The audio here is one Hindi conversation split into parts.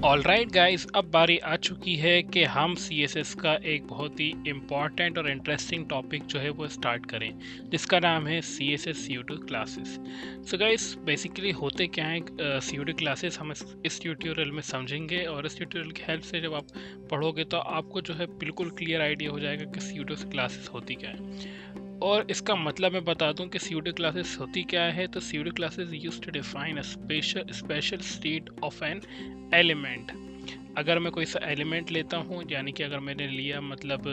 ऑलराइट गाइस, अब बारी आ चुकी है कि हम CSS का एक बहुत ही इम्पॉर्टेंट और इंटरेस्टिंग टॉपिक जो है वो स्टार्ट करें, जिसका नाम है CSS CUDO classes. So guys, basically होते क्या है, CUDO क्लासेस हम इस ट्यूटोरियल में समझेंगे, और इस ट्यूटोरियल की हेल्प से जब आप पढ़ोगे तो आपको जो है बिल्कुल क्लियर आइडिया हो जाएगा कि CUDO क्लासेस होती क्या है। और इसका मतलब मैं बता दूं कि CUDO क्लासेस होती क्या है। तो CUDO classes use to define a special state of an element. अगर मैं कोई सा एलिमेंट लेता हूँ, यानी कि अगर मैंने लिया मतलब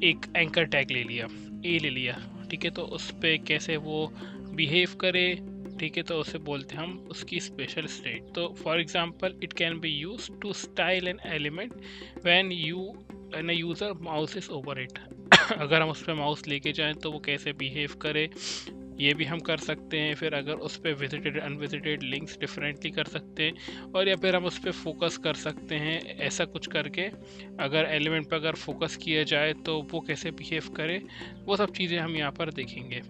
एक एंकर टैग ले लिया, ए ले लिया, ठीक है, तो उस पर कैसे वो बिहेव करे, ठीक है, तो उसे बोलते हैं हम उसकी स्पेशल स्टेट। तो for example it can be use to style an element when user mouse is over it. अगर हम उस पर माउस लेके जाएं तो वो कैसे बिहेव करे, ये भी हम कर सकते हैं। फिर अगर उस पर विजिटेड अनविजिटेड लिंक्स डिफरेंटली कर सकते हैं, और या फिर हम उस पर फोकस कर सकते हैं, ऐसा कुछ करके अगर एलिमेंट पर अगर फोकस किया जाए तो वो कैसे बिहेव करे, वो सब चीज़ें हम यहाँ पर देखेंगे।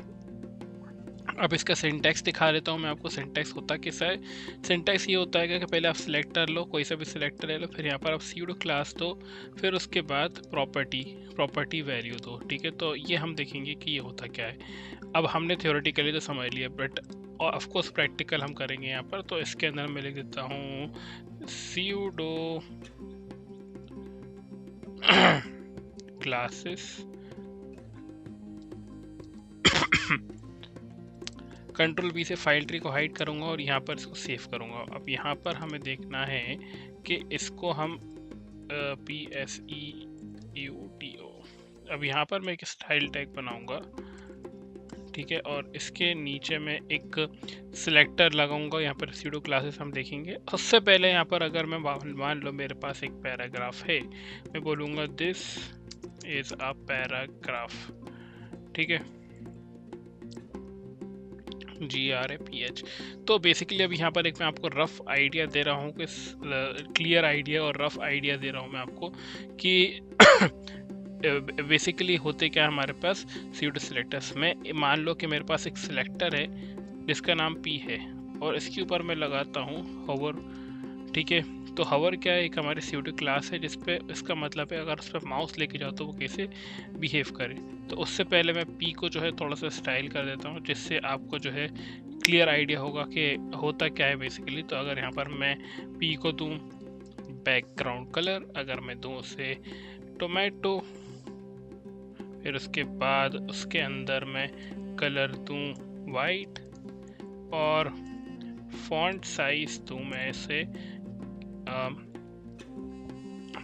अब इसका सिंटैक्स दिखा देता हूँ मैं आपको। सिंटैक्स होता कैसा है? सिंटैक्स ये होता है कि पहले आप सिलेक्टर लो, कोई सा भी सिलेक्टर ले लो, फिर यहाँ पर आप सीडो क्लास दो, फिर उसके बाद प्रॉपर्टी वैल्यू दो, ठीक है। तो ये हम देखेंगे कि ये होता क्या है। अब हमने थ्योरेटिकली तो समझ लिया, बट और ऑफ कोर्स प्रैक्टिकल हम करेंगे यहाँ पर। तो इसके अंदर मैं लिख देता हूँ सीडो क्लासेस कंट्रोल बी से फाइल ट्री को हाइड करूंगा और यहाँ पर इसको सेव करूंगा। अब यहाँ पर हमें देखना है कि इसको हम PSEUDO, अब यहाँ पर मैं एक स्टाइल टैग बनाऊंगा, ठीक है, और इसके नीचे में एक सिलेक्टर लगाऊंगा। यहाँ पर सीडो क्लासेस हम देखेंगे। उससे पहले यहाँ पर अगर मैं मान लो मेरे पास एक पैराग्राफ है, मैं बोलूँगा दिस इज अ पैराग्राफ, ठीक है, GRAPH। तो बेसिकली अब यहाँ पर एक मैं आपको रफ आइडिया दे रहा हूँ कि क्लियर आइडिया और रफ आइडिया दे रहा हूँ मैं आपको कि बेसिकली होते क्या हमारे पास सीडो सिलेक्टर्स में। मान लो कि मेरे पास एक सिलेक्टर है जिसका नाम P है, और इसके ऊपर मैं लगाता हूँ hover, ठीक है। तो hover क्या है? एक हमारी सीडो क्लास है जिसपे इसका मतलब है अगर उस पर माउस लेके जाओ तो वो कैसे बिहेव करे। तो उससे पहले मैं P को जो है थोड़ा सा स्टाइल कर देता हूँ, जिससे आपको जो है क्लियर आइडिया होगा कि होता क्या है बेसिकली। तो अगर यहाँ पर मैं P को दूँ बैकग्राउंड कलर, अगर मैं दूँ उसे टोमेटो, फिर उसके बाद उसके अंदर मैं कलर दूँ वाइट, और फॉन्ट साइज दूँ मैं इसे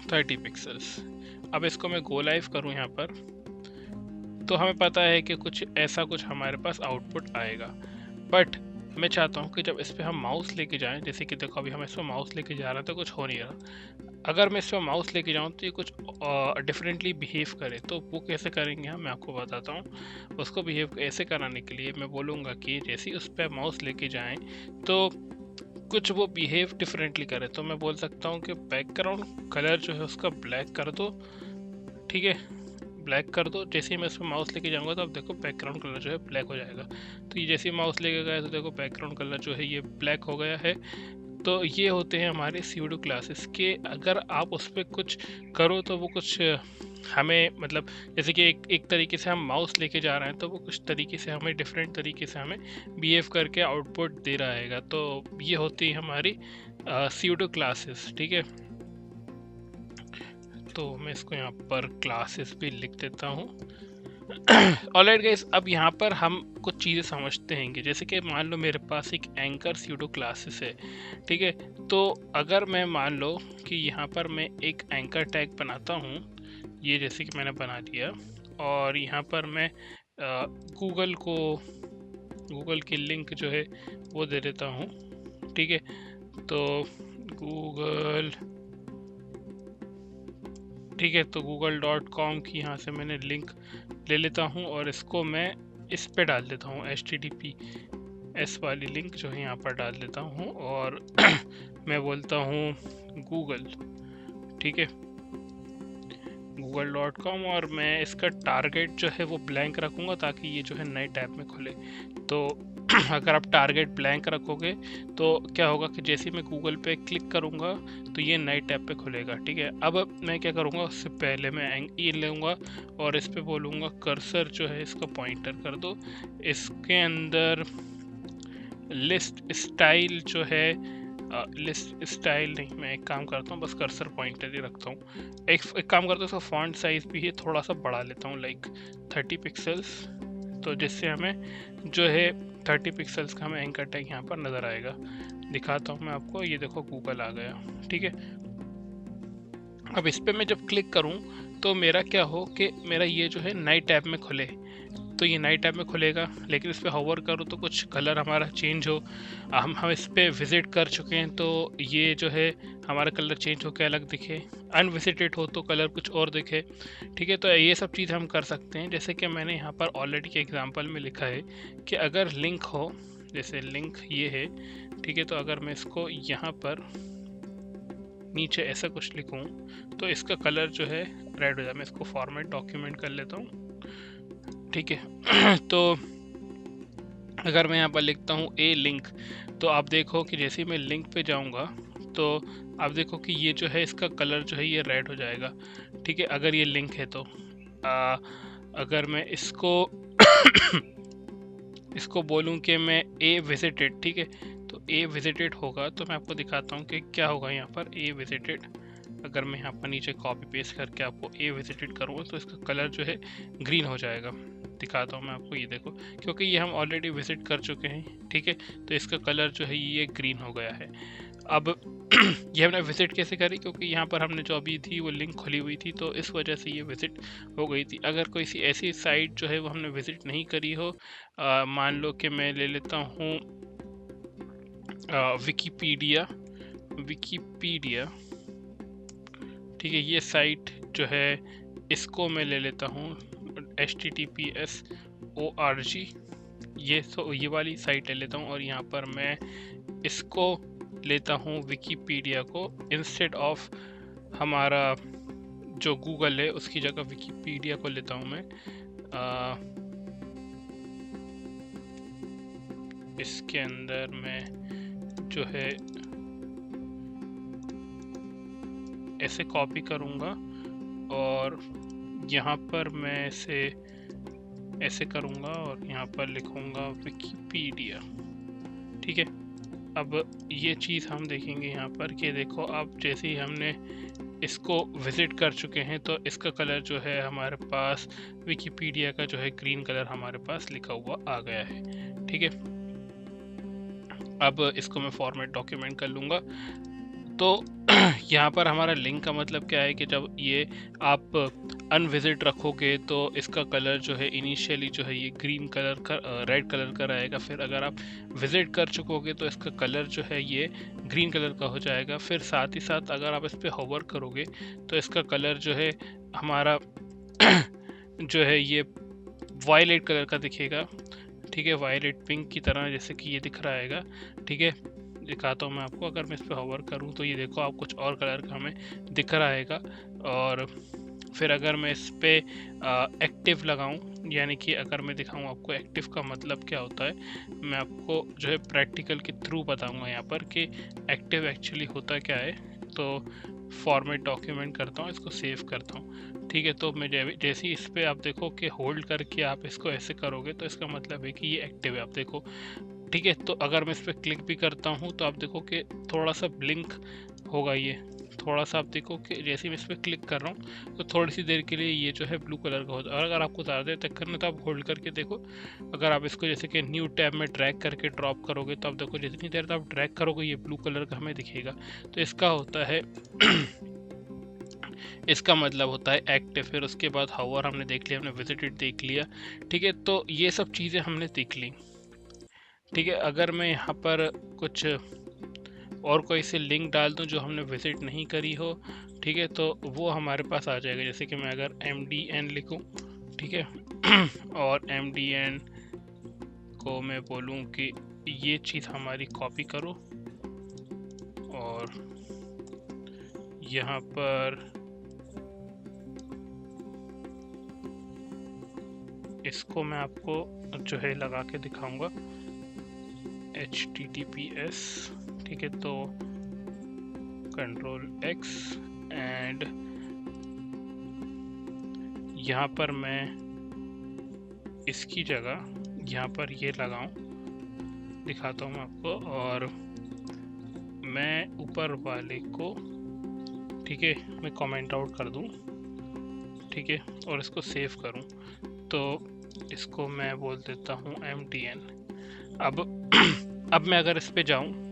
30 पिक्सल्स। अब इसको मैं गो लाइव करूँ यहाँ पर, तो हमें पता है कि कुछ ऐसा कुछ हमारे पास आउटपुट आएगा। बट मैं चाहता हूँ कि जब इस पर हम माउस लेके जाएं, जैसे कि देखो अभी हम इस पर माउस लेके जा रहे हैं तो कुछ हो नहीं रहा। अगर मैं इस पर माउस लेके जाऊँ तो ये कुछ डिफरेंटली बिहेव करे। तो वो कैसे करेंगे हम, मैं आपको बताता हूँ। उसको बिहेव ऐसे कराने के लिए मैं बोलूँगा कि जैसे ही उस पर माउस लेके जाएं तो कुछ वो बिहेव डिफरेंटली करे। तो मैं बोल सकता हूँ कि बैकग्राउंड कलर जो है उसका ब्लैक कर दो, ठीक है, ब्लैक कर दो। जैसे ही मैं इसमें माउस लेके जाऊंगा तो अब देखो बैकग्राउंड कलर जो है ब्लैक हो जाएगा। तो ये जैसे ही माउस लेके गया तो देखो बैकग्राउंड कलर जो है ये ब्लैक हो गया है। तो ये होते हैं हमारे सीडो क्लासेस के। अगर आप उस पर कुछ करो तो वो कुछ हमें मतलब जैसे कि एक तरीके से हम माउस लेके जा रहे हैं तो वो कुछ तरीके से हमें डिफरेंट तरीके से हमें बिहेव करके आउटपुट दे रहा है। तो ये होती है हमारी सीडो क्लासेस, ठीक है। तो मैं इसको यहाँ पर क्लासेस भी लिख देता हूँ। ऑलराइट गाइस, अब यहाँ पर हम कुछ चीज़ें समझते हैं कि जैसे कि मान लो मेरे पास एक एंकर सीडो क्लासेस है, ठीक है। तो अगर मैं मान लो कि यहाँ पर मैं एक एंकर टैग बनाता हूँ, ये जैसे कि मैंने बना दिया, और यहाँ पर मैं गूगल की लिंक जो है वो दे देता हूँ, ठीक है। तो गूगल, ठीक है, तो google.com की यहाँ से मैंने लिंक ले लेता हूँ और इसको मैं इस पे डाल देता हूँ, HTTPS वाली लिंक जो है यहाँ पर डाल देता हूँ, और मैं बोलता हूँ गूगल, ठीक है, google.com, और मैं इसका टारगेट जो है वो ब्लैंक रखूँगा ताकि ये जो है नए टैब में खुले। तो अगर आप टारगेट ब्लैंक रखोगे तो क्या होगा कि जैसे ही मैं गूगल पे क्लिक करूँगा तो ये नए टैब पे खुलेगा। ठीक है, अब मैं क्या करूँगा, उससे पहले मैं ये लूँगा और इस पे बोलूँगा कर्सर जो है इसका पॉइंटर कर दो। इसके अंदर लिस्ट स्टाइल जो है, लिस्ट स्टाइल नहीं, मैं एक काम करता हूँ, बस कर्सर पॉइंटर ही रखता हूँ। एक काम करता हूँ, इसका फॉन्ट साइज भी है थोड़ा सा बढ़ा लेता हूँ, लाइक 30 पिक्सल्स, तो जिससे हमें जो है 30 पिक्सल्स का हमें एंकर टैग यहाँ पर नज़र आएगा। दिखाता हूँ मैं आपको, ये देखो गूगल आ गया। ठीक है, अब इस पर मैं जब क्लिक करूँ तो मेरा क्या हो कि मेरा ये जो है नए टैब में खुले, तो ये नए टैब में खुलेगा। लेकिन इस पर होवर करूँ तो कुछ कलर हमारा चेंज हो, हम इस पर विज़िट कर चुके हैं तो ये जो है हमारा कलर चेंज हो के अलग दिखे, अनविजिटेड हो तो कलर कुछ और दिखे। ठीक है, तो ये सब चीज़ हम कर सकते हैं। जैसे कि मैंने यहाँ पर ऑलरेडी के एग्जांपल में लिखा है कि अगर लिंक हो, जैसे लिंक ये है, ठीक है, तो अगर मैं इसको यहाँ पर नीचे ऐसा कुछ लिखूँ तो इसका कलर जो है रेड हो जाए। मैं इसको फॉर्मेट डॉक्यूमेंट कर लेता हूँ। ठीक है तो अगर मैं यहाँ पर लिखता हूँ ए लिंक, तो आप देखो कि जैसे ही मैं लिंक पे जाऊँगा तो आप देखो कि ये जो है इसका कलर जो है ये रेड हो जाएगा। ठीक है, अगर ये लिंक है तो अगर मैं इसको इसको बोलूँ कि मैं ए विजिटेड, ठीक है, तो ए विजिटेड होगा, तो मैं आपको दिखाता हूँ कि क्या होगा यहाँ पर ए विजिटेड। अगर मैं यहाँ पर नीचे कॉपी पेस्ट करके आपको ए विजिटेड करूँगा तो इसका कलर जो है ग्रीन हो जाएगा। दिखाता हूँ मैं आपको, ये देखो, क्योंकि ये हम ऑलरेडी विजिट कर चुके हैं। ठीक है, तो इसका कलर जो है ये ग्रीन हो गया है। अब ये हमने विजिट कैसे करी, क्योंकि यहाँ पर हमने जो अभी थी वो लिंक खुली हुई थी, तो इस वजह से ये विजिट हो गई थी। अगर कोई सी ऐसी साइट जो है वो हमने विजिट नहीं करी हो, मान लो कि मैं ले लेता हूँ विकीपीडिया, ठीक है, ये साइट जो है इसको मैं ले लेता हूँ https://org, ये वाली साइट ले लेता हूँ, और यहाँ पर मैं इसको लेता हूँ विकीपीडिया को, इंस्टेड ऑफ हमारा जो गूगल है उसकी जगह विकीपीडिया को लेता हूँ मैं। इसके अंदर मैं जो है ऐसे कॉपी करूँगा और यहाँ पर मैं इसे ऐसे करूँगा और यहाँ पर लिखूँगा विकीपीडिया। ठीक है, अब ये चीज़ हम देखेंगे यहाँ पर कि देखो, अब जैसे ही हमने इसको विज़िट कर चुके हैं तो इसका कलर जो है हमारे पास विकीपीडिया का जो है ग्रीन कलर हमारे पास लिखा हुआ आ गया है। ठीक है, अब इसको मैं फॉर्मेट डॉक्यूमेंट कर लूँगा। तो यहाँ पर हमारा लिंक का मतलब क्या है कि जब ये आप अनविजिट रखोगे तो इसका कलर जो है इनिशियली जो है ये ग्रीन कलर का, रेड कलर का रहेगा। फिर अगर आप विजिट कर चुकोगे तो इसका कलर जो है ये ग्रीन कलर का हो जाएगा। फिर साथ ही साथ अगर आप इस पर होवर करोगे तो इसका कलर जो है हमारा जो है ये वायलेट कलर का दिखेगा। ठीक है, वायलेट पिंक की तरह जैसे कि ये दिख रहा है। ठीक है, दिखाता हूँ मैं आपको, अगर मैं इस पर होवर करूँ तो ये देखो आप कुछ और कलर का हमें दिख रहा है। और फिर अगर मैं इस पर एक्टिव लगाऊं, यानी कि अगर मैं दिखाऊं आपको एक्टिव का मतलब क्या होता है, मैं आपको जो है प्रैक्टिकल के थ्रू बताऊंगा यहाँ पर कि एक्टिव एक्चुअली होता क्या है। तो फॉर्मेट डॉक्यूमेंट करता हूँ, इसको सेव करता हूँ। ठीक है, तो मैं जैसे ही इस पर आप देखो कि होल्ड करके आप इसको ऐसे करोगे तो इसका मतलब है कि ये एक्टिव है, आप देखो। ठीक है, तो अगर मैं इस पर क्लिक भी करता हूँ तो आप देखो कि थोड़ा सा ब्लिंक होगा, ये थोड़ा सा आप देखो कि जैसे मैं इस पर क्लिक कर रहा हूँ तो थोड़ी सी देर के लिए ये जो है ब्लू कलर का होता है। और अगर आपको ज़्यादा देर तक करना है तो आप होल्ड करके देखो, अगर आप इसको जैसे कि न्यू टैब में ड्रैग करके ड्रॉप करोगे तो आप देखो जितनी देर तक आप ड्रैग करोगे ये ब्लू कलर का हमें दिखेगा। तो इसका होता है इसका मतलब होता है एक्टिव। फिर उसके बाद हावर हमने देख लिया, हमने विजिटेड देख लिया। ठीक है, तो ये सब चीज़ें हमने देख ली। ठीक है, अगर मैं यहाँ पर कुछ और कोई से लिंक डाल दूँ जो हमने विजिट नहीं करी हो, ठीक है, तो वो हमारे पास आ जाएगा। जैसे कि मैं अगर MDN लिखूँ, ठीक है, और MDN को मैं बोलूँ कि ये चीज़ हमारी कॉपी करो और यहाँ पर इसको मैं आपको जो है लगा के दिखाऊंगा HTTPS, ठीक है। तो Ctrl+X एंड यहाँ पर मैं इसकी जगह यहाँ पर ये लगाऊं, दिखाता हूँ आपको, और मैं ऊपर वाले को, ठीक है, मैं कमेंट आउट कर दूं, ठीक है, और इसको सेव करूं। तो इसको मैं बोल देता हूं MTN। अब मैं अगर इस पे जाऊं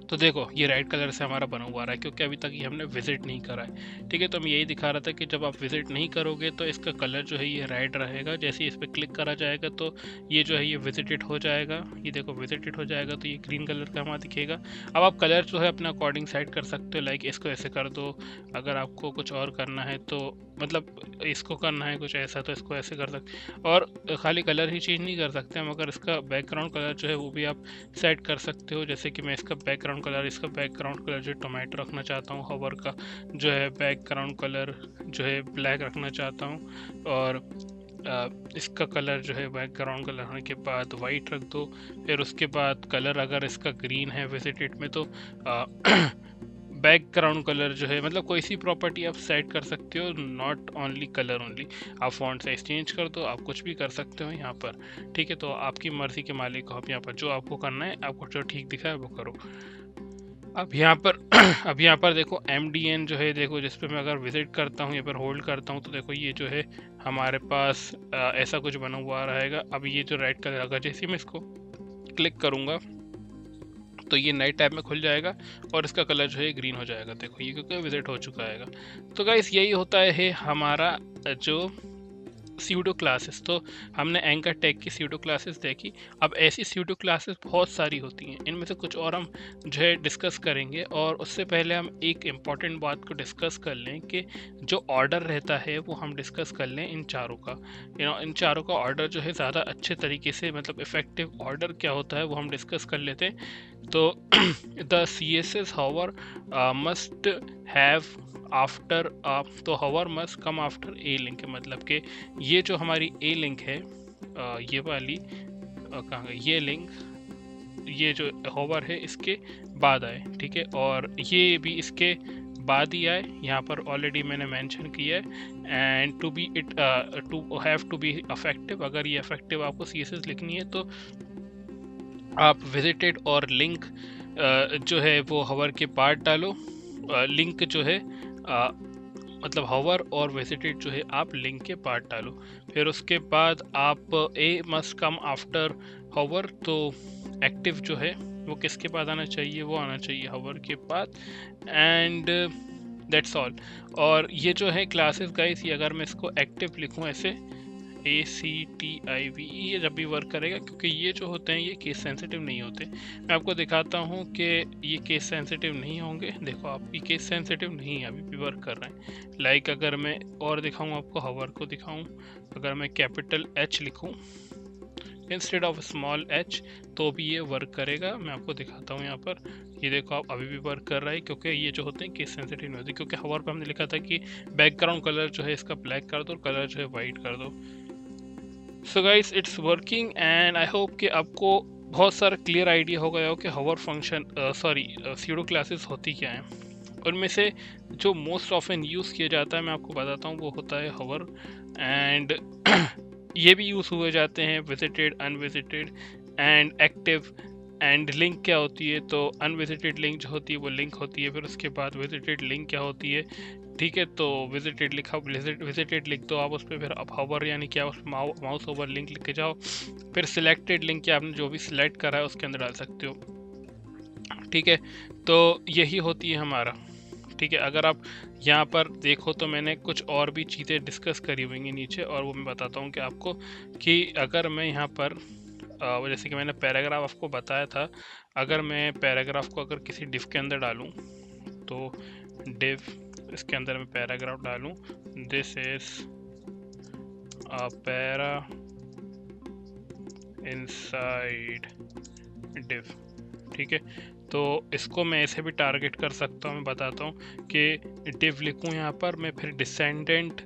तो देखो ये रेड कलर से हमारा बना हुआ रहा है, क्योंकि अभी तक ये हमने विजिट नहीं करा है, ठीक है। तो मैं यही दिखा रहा था कि जब आप विजिट नहीं करोगे तो इसका कलर जो है ये रेड रहेगा। जैसे ही इस पर क्लिक करा जाएगा तो ये जो है ये विजिटेड हो जाएगा, ये देखो विजिटेड हो जाएगा, तो ये ग्रीन कलर का हमारा दिखेगा। अब आप कलर जो है अपने अकॉर्डिंग सेट कर सकते हो, लाइक इसको ऐसे कर दो, अगर आपको कुछ और करना है तो मतलब इसको करना है कुछ ऐसा तो इसको ऐसे कर सकते। और खाली कलर ही चेंज नहीं कर सकते हम, अगर इसका बैकग्राउंड कलर जो है वो भी आप सेट कर सकते हो। जैसे कि मैं इसका बैकग्राउंड कलर जो टोमेटो रखना चाहता हूँ, हवर का जो है बैकग्राउंड कलर जो है ब्लैक रखना चाहता हूँ, और इसका कलर जो है बैकग्राउंड कलर होने के बाद वाइट रख दो। फिर उसके बाद कलर अगर इसका ग्रीन है विजिटेड में तो बैकग्राउंड कलर जो है मतलब कोई सी प्रॉपर्टी आप सेट कर सकते हो, नॉट ओनली कलर ओनली। आप फॉन्ट साइज चेंज कर दो, आप कुछ भी कर सकते हो यहाँ पर, ठीक है। तो आपकी मर्जी के मालिक हो आप, यहाँ पर जो आपको करना है, आपको जो ठीक दिखा है वो करो। अब यहाँ पर अब यहाँ पर देखो MDN जो है, देखो जिस पे मैं अगर विजिट करता हूँ, यहाँ पर होल्ड करता हूँ, तो देखो ये जो है हमारे पास ऐसा कुछ बना हुआ रहेगा। अब ये जो रेड कलर, अगर जैसे मैं इसको क्लिक करूँगा तो ये नए टैब में खुल जाएगा और इसका कलर जो है ग्रीन हो जाएगा। देखो ये क्योंकि विजिट हो चुका है। तो गाइस यही होता है हमारा जो स्यूडो क्लासेस। तो हमने एंकर टैग की स्यूडो क्लासेस देखी। अब ऐसी स्यूडो क्लासेस बहुत सारी होती हैं, इनमें से कुछ और हम जो है डिस्कस करेंगे। और उससे पहले हम एक इम्पॉर्टेंट बात को डिस्कस कर लें कि जो ऑर्डर रहता है वो हम डिस्कस कर लें इन चारों का। इन चारों का ऑर्डर जो है ज़्यादा अच्छे तरीके से, मतलब इफ़ेक्टिव ऑर्डर क्या होता है वो हम डिस्कस कर लेते हैं। तो the CSS hover must have after तो hover must come after a link, मतलब कि ये जो हमारी a लिंक है, ये वाली कहाँ गई ये लिंक, ये जो hover है इसके बाद आए, ठीक है। और ये भी इसके बाद ही आए, यहाँ पर ऑलरेडी मैंने मेंशन किया है। And to be it to have to be effective, अगर ये अफेक्टिव आपको CSS लिखनी है तो आप विजिटेड और लिंक जो है वो हवर के पार्ट डालो। लिंक जो है मतलब हवर और विजिटेड जो है आप लिंक के पार्ट डालो। फिर उसके बाद आप ए मस्ट कम आफ्टर हवर, तो एक्टिव जो है वो किसके बाद आना चाहिए, वो आना चाहिए हवर के बाद। And that's all. और ये जो है क्लासेस गाइस, ये अगर मैं इसको एक्टिव लिखूं ऐसे ACTIVE, ये जब भी वर्क करेगा, क्योंकि ये जो होते हैं ये केस सेंसिटिव नहीं होते। मैं आपको दिखाता हूँ कि ये केस सेंसिटिव नहीं होंगे। देखो आप, ये केस सेंसिटिव नहीं है, अभी भी वर्क कर रहे हैं। लाइक अगर मैं और दिखाऊँ आपको, हवर को दिखाऊँ, अगर मैं कैपिटल H लिखूँ इंस्टेड ऑफ स्मॉल h तो भी ये वर्क करेगा। मैं आपको दिखाता हूँ यहाँ पर, ये देखो आप अभी भी वर्क कर रहा है, क्योंकि ये जो होते हैं केस सेंसिटिव नहीं होते। क्योंकि हवर पे हमने लिखा था कि बैकग्राउंड कलर जो है इसका ब्लैक कर दो और कलर जो है वाइट कर दो। So guys it's working and I hope कि आपको बहुत सारा क्लियर आइडिया हो गया हो कि हवर फंक्शन स्यूडो क्लासेस होती क्या हैं। उनमें से जो मोस्ट ऑफन यूज़ किया जाता है मैं आपको बताता हूँ, वो होता है हवर। एंड ये भी यूज़ हुए जाते हैं visited, unvisited and active. And link क्या होती है, तो अनविजिटेड लिंक जो होती है वो लिंक होती है। फिर उसके बाद विजिटेड लिंक क्या होती है, ठीक है। तो विजिटेड लिखा, विजिटेड लिख दो आप उस पर, फिर आप हवर यानी क्या उस माउस ओवर लिंक लिख के जाओ। फिर सिलेक्टेड लिंक क्या आपने जो भी सिलेक्ट करा है उसके अंदर डाल सकते हो, ठीक है। तो यही होती है हमारा, ठीक है। अगर आप यहाँ पर देखो तो मैंने कुछ और भी चीज़ें डिस्कस करी हुई हैं नीचे, और वो मैं बताता हूँ कि आपको कि अगर मैं यहाँ पर जैसे कि मैंने पैराग्राफ आपको बताया था, अगर मैं पैराग्राफ को अगर किसी डिव के अंदर डालूँ, तो डिव इसके अंदर मैं पैराग्राफ डालूँ, this is a para inside div, ठीक है। तो इसको मैं ऐसे भी टारगेट कर सकता हूँ। मैं बताता हूँ कि डिव लिखूँ यहाँ पर मैं, फिर डिसेंडेंट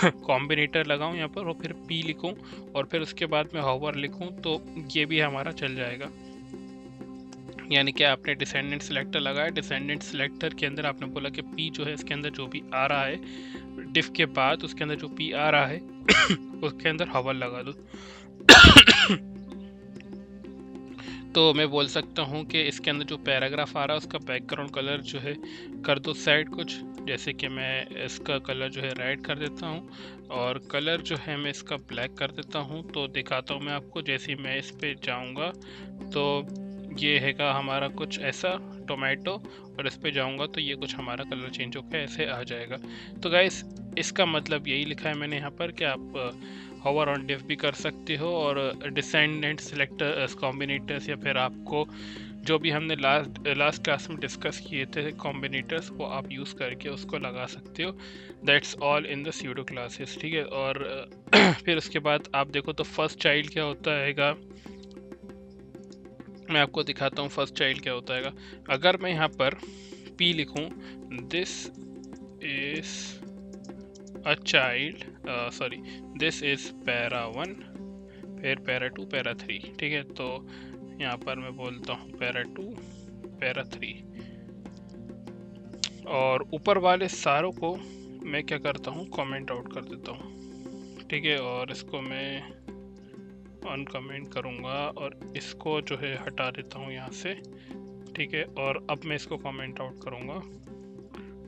कॉम्बिनेटर लगाऊं यहाँ पर और फिर पी लिखूं और फिर उसके बाद में होवर लिखूं तो ये भी हमारा चल जाएगा। यानी कि आपने डिसेंडेंट सिलेक्टर लगाया, डिसेंडेंट सिलेक्टर के अंदर आपने बोला कि पी जो है इसके अंदर जो भी आ रहा है डिफ के बाद उसके अंदर जो पी आ रहा है उसके अंदर होवर लगा दो। तो मैं बोल सकता हूँ कि इसके अंदर जो पैराग्राफ आ रहा है उसका बैकग्राउंड कलर जो है कर दो सेट कुछ, जैसे कि मैं इसका कलर जो है रेड कर देता हूँ और कलर जो है मैं इसका ब्लैक कर देता हूँ। तो दिखाता हूँ मैं आपको, जैसे मैं इस पे जाऊँगा तो ये हैगा हमारा कुछ ऐसा टोमेटो और इस पे जाऊँगा तो ये कुछ हमारा कलर चेंज होकर ऐसे आ जाएगा। तो गाइस इसका मतलब यही लिखा है मैंने यहाँ पर कि आप होवर ऑन डिफ भी कर सकते हो और डिसेंडेंट सिलेक्टर कॉम्बिनेटर्स या फिर आपको जो भी हमने लास्ट क्लास में डिस्कस किए थे कॉम्बिनेटर्स वो आप यूज़ करके उसको लगा सकते हो। That's all in the pseudo classes, ठीक है। और फिर उसके बाद आप देखो तो फर्स्ट चाइल्ड क्या होता हैगा, मैं आपको दिखाता हूँ फर्स्ट चाइल्ड क्या होता हैगा। अगर मैं यहाँ पर पी लिखूँ, this is a child, sorry this is para 1, फिर पैरा 2, पैरा 3, ठीक है। तो यहाँ पर मैं बोलता हूँ पैरा 2, पैरा 3 और ऊपर वाले सारों को मैं क्या करता हूँ कमेंट आउट कर देता हूँ, ठीक है। और इसको मैं अनकमेंट करूँगा और इसको जो है हटा देता हूँ यहाँ से, ठीक है। और अब मैं इसको कमेंट आउट करूँगा,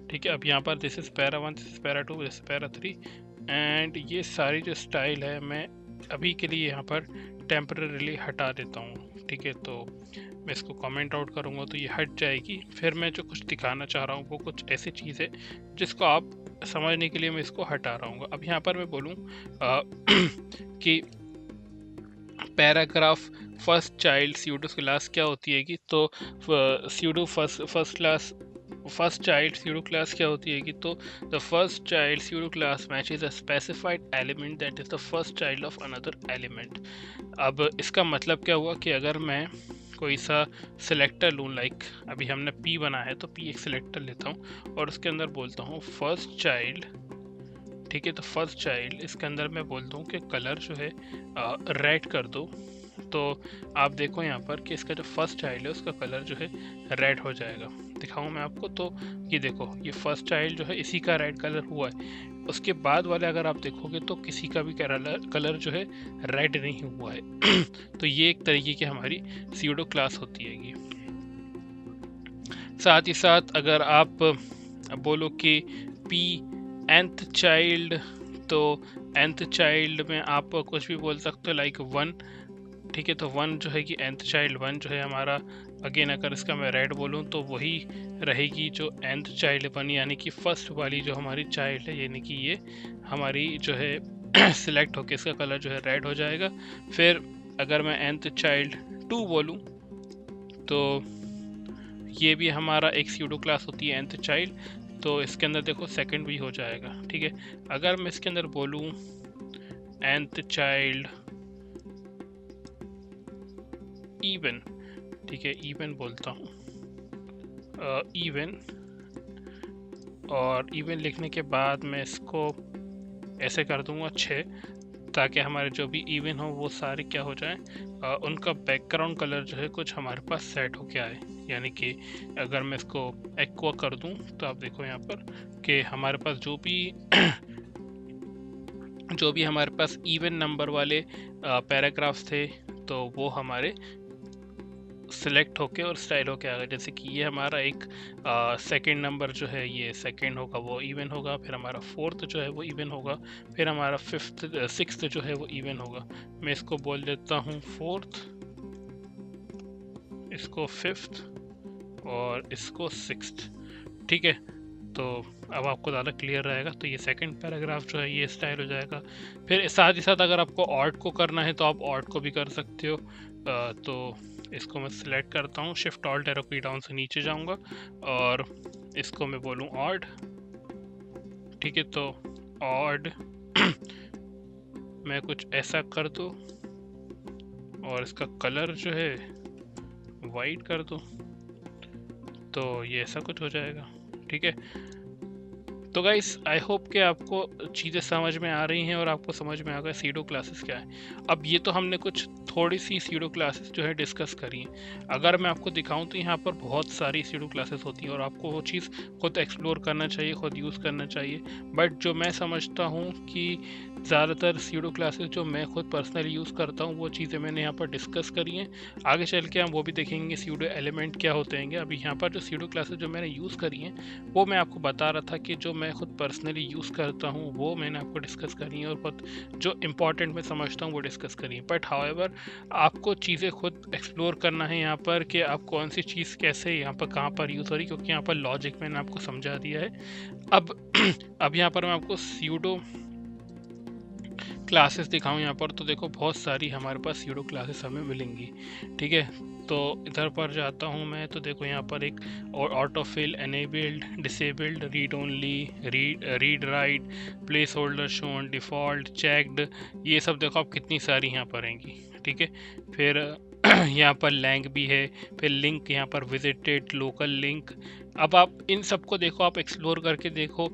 ठीक है। अब यहाँ पर this is para 1, this is para 2, this is para 3 and ये सारी जो स्टाइल है मैं अभी के लिए यहाँ पर टेम्परेरीली हटा देता हूँ, ठीक है। तो मैं इसको कमेंट आउट करूँगा तो ये हट जाएगी। फिर मैं जो कुछ दिखाना चाह रहा हूँ वो कुछ ऐसी चीज़ है जिसको आप समझने के लिए मैं इसको हटा रहा हूँ। अब यहाँ पर मैं बोलूँ कि paragraph first child pseudo class क्या होती है कि तो pseudo first child pseudo class क्या होती है कि तो the first child pseudo class matches a specified element that is the first child of another element. अब इसका मतलब क्या हुआ कि अगर मैं कोई सा सिलेक्टर लूँ, लाइक अभी हमने पी बना है तो पी एक सिलेक्टर लेता हूँ और उसके अंदर बोलता हूँ फर्स्ट चाइल्ड, ठीक है। तो फर्स्ट चाइल्ड इसके अंदर मैं बोलता हूँ कि कलर जो है रेड कर दो। तो आप देखो यहाँ पर कि इसका जो फर्स्ट चाइल्ड है उसका कलर जो है रेड हो जाएगा। दिखाऊँ मैं आपको तो ये देखो ये फर्स्ट चाइल्ड जो है इसी का रेड कलर हुआ है। उसके बाद वाले अगर आप देखोगे तो किसी का भी कलर जो है रेड नहीं हुआ है। तो ये एक तरीके की हमारी स्यूडो क्लास होती है। साथ ही साथ अगर आप बोलो कि पी nth चाइल्ड, तो nth चाइल्ड में आप कुछ भी बोल सकते हो लाइक 1, ठीक है। तो 1 जो है कि nth चाइल्ड 1 जो है हमारा, अगेन अगर इसका मैं रेड बोलूँ तो वही रहेगी जो nth चाइल्ड 1 यानी कि फर्स्ट वाली जो हमारी चाइल्ड है, यानी कि ये हमारी जो है सिलेक्ट होके इसका कलर जो है रेड हो जाएगा। फिर अगर मैं nth चाइल्ड 2 बोलूँ तो ये भी हमारा एक स्यूडो क्लास होती है nth चाइल्ड, तो इसके अंदर देखो सेकंड भी हो जाएगा, ठीक है। अगर मैं इसके अंदर बोलूँ nth चाइल्ड इवन, ठीक है, इवन बोलता हूँ इवन, और इवन लिखने के बाद मैं इसको ऐसे कर दूंगा 6, ताकि हमारे जो भी इवन हो वो सारे क्या हो जाएं, उनका बैकग्राउंड कलर जो है कुछ हमारे पास सेट हो के आए। यानी कि अगर मैं इसको एक्वा कर दूं तो आप देखो यहाँ पर कि हमारे पास जो भी हमारे पास इवन नंबर वाले पैराग्राफ्स थे तो वो हमारे सिलेक्ट होके और स्टाइल होके आ गए। जैसे कि ये हमारा एक सेकंड नंबर जो है ये सेकंड होगा वो इवन होगा, फिर हमारा फोर्थ जो है वो इवन होगा, फिर हमारा सिक्स्थ जो है वो इवन होगा। मैं इसको बोल देता हूँ फोर्थ, इसको फिफ्थ और इसको सिक्स्थ, ठीक है। तो अब आपको ज़्यादा क्लियर रहेगा। तो ये सेकंड पैराग्राफ जो है ये स्टाइल हो जाएगा। फिर साथ ही साथ अगर आपको ऑड को करना है तो आप ऑड को भी कर सकते हो। तो इसको मैं सिलेक्ट करता हूँ, शिफ्ट ऑल्ट एरो की डाउन से नीचे जाऊँगा और इसको मैं बोलूँ ऑड, ठीक है। तो ऑड मैं कुछ ऐसा कर दूँ और इसका कलर जो है वाइट कर दूँ, तो ये ऐसा कुछ हो जाएगा, ठीक है। तो गाइस आई होप कि आपको चीज़ें समझ में आ रही हैं और आपको समझ में आ गया सीडो क्लासेस क्या है। अब ये तो हमने कुछ थोड़ी सी सीडो क्लासेस जो है डिस्कस करी हैं। अगर मैं आपको दिखाऊं तो यहाँ पर बहुत सारी सीडो क्लासेस होती हैं और आपको वो चीज़ खुद एक्सप्लोर करना चाहिए, खुद यूज़ करना चाहिए। बट जो मैं समझता हूँ कि ज़्यादातर सीडो क्लासेस जो मैं खुद पर्सनली यूज़ करता हूँ वो चीज़ें मैंने यहाँ पर डिस्कस करी हैं। आगे चल के हम वो भी देखेंगे सीडो एलिमेंट क्या होते हैं। अभी यहाँ पर जो सीडो क्लासेस जो मैंने यूज़ करी हैं वो मैं आपको बता रहा था कि जो मैं खुद पर्सनली यूज़ करता हूँ वो मैंने आपको डिस्कस करी है और खुद जो इम्पॉर्टेंट मैं समझता हूँ वो डिस्कस करी है। बट हाउएवर आपको चीज़ें खुद एक्सप्लोर करना है यहाँ पर कि आप कौन सी चीज़ कैसे यहाँ पर कहाँ पर यूज़ हो रही, क्योंकि यहाँ पर लॉजिक मैंने आपको समझा दिया है। अब अब यहाँ पर मैं आपको सीडो क्लासेस दिखाऊं यहाँ पर, तो देखो बहुत सारी हमारे पास सीडो क्लासेस हमें मिलेंगी। ठीक है, तो इधर पर जाता हूँ मैं, तो देखो यहाँ पर एक और autofill, enabled, disabled, read only, read write, place holder shown, default, checked, ये सब देखो आप कितनी सारी यहाँ पर आएंगी। ठीक है, फिर यहाँ पर लैंग भी है, फिर लिंक यहाँ पर विजिटेड, लोकल लिंक। अब आप इन सबको देखो, आप एक्सप्लोर करके देखो।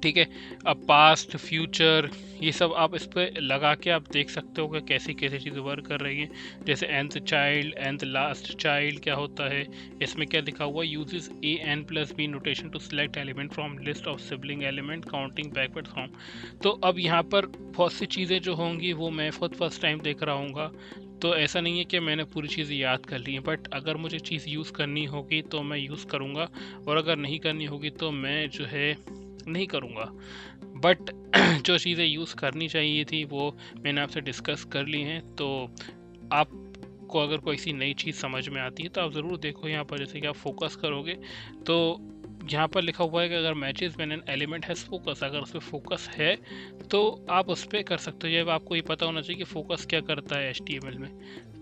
ठीक है, अब पास्ट, फ्यूचर, ये सब आप इस पर लगा के आप देख सकते हो कि कैसी कैसी चीज़ें वर्क कर रही हैं। जैसे nth child, nth last child क्या होता है, इसमें क्या लिखा हुआ, uses A N plus B notation to select element from list of sibling element counting backward from. तो अब यहाँ पर बहुत सी चीज़ें जो होंगी वो मैं खुद फर्स्ट टाइम देख रहा हूँगा, तो ऐसा नहीं है कि मैंने पूरी चीज़ याद कर ली है। बट अगर मुझे चीज़ यूज़ करनी होगी तो मैं यूज़ करूँगा, और अगर नहीं करनी होगी तो मैं जो है नहीं करूँगा। बट जो चीज़ें यूज़ करनी चाहिए थी वो मैंने आपसे डिस्कस कर ली हैं। तो आपको अगर कोई सी नई चीज़ समझ में आती है तो आप ज़रूर देखो। यहाँ पर जैसे कि आप फोकस करोगे तो यहाँ पर लिखा हुआ है कि अगर matches when an element has focus, अगर उस पर फोकस है तो आप उस पर कर सकते हो। जब आपको ये पता होना चाहिए कि फोकस क्या करता है HTML में,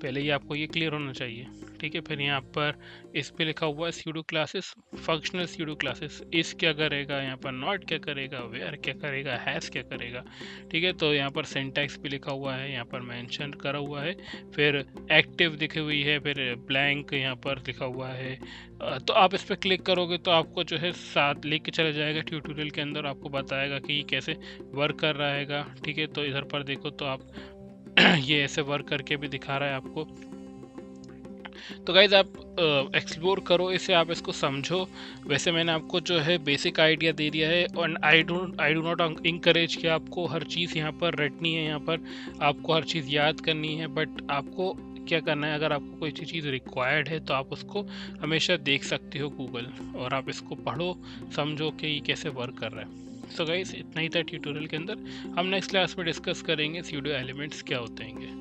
पहले ही आपको ये क्लियर होना चाहिए। ठीक है, फिर यहाँ पर इस पे लिखा हुआ है pseudo classes, functional pseudo classes, इस क्या करेगा, यहाँ पर नॉट क्या करेगा, वेयर क्या करेगा, हैश क्या करेगा। ठीक है, तो यहाँ पर सिंटैक्स भी लिखा हुआ है, यहाँ पर मेंशन करा हुआ है, फिर एक्टिव दिखी हुई है, फिर ब्लैंक यहाँ पर लिखा हुआ है। तो आप इस पर क्लिक करोगे तो आपको जो है साथ लेके चला जाएगा ट्यूटोरियल के अंदर, आपको बताएगा कि ये कैसे वर्क कर रहा है। ठीक है, तो इधर पर देखो तो आप ये ऐसे वर्क करके भी दिखा रहा है आपको। तो गाइज आप एक्सप्लोर करो इसे, आप इसको समझो। वैसे मैंने आपको जो है बेसिक आइडिया दे दिया है, और आई डू नॉट इंकरेज कि आपको हर चीज़ यहाँ पर रटनी है, यहाँ पर आपको हर चीज़ याद करनी है। बट आपको क्या करना है, अगर आपको कोई चीज़ रिक्वायर्ड है तो आप उसको हमेशा देख सकते हो गूगल, और आप इसको पढ़ो, समझो कि ये कैसे वर्क कर रहा है। सो गाइस इतना ही था ट्यूटोरियल के अंदर। हम नेक्स्ट क्लास में डिस्कस करेंगे सीडो एलिमेंट्स क्या होते हैं।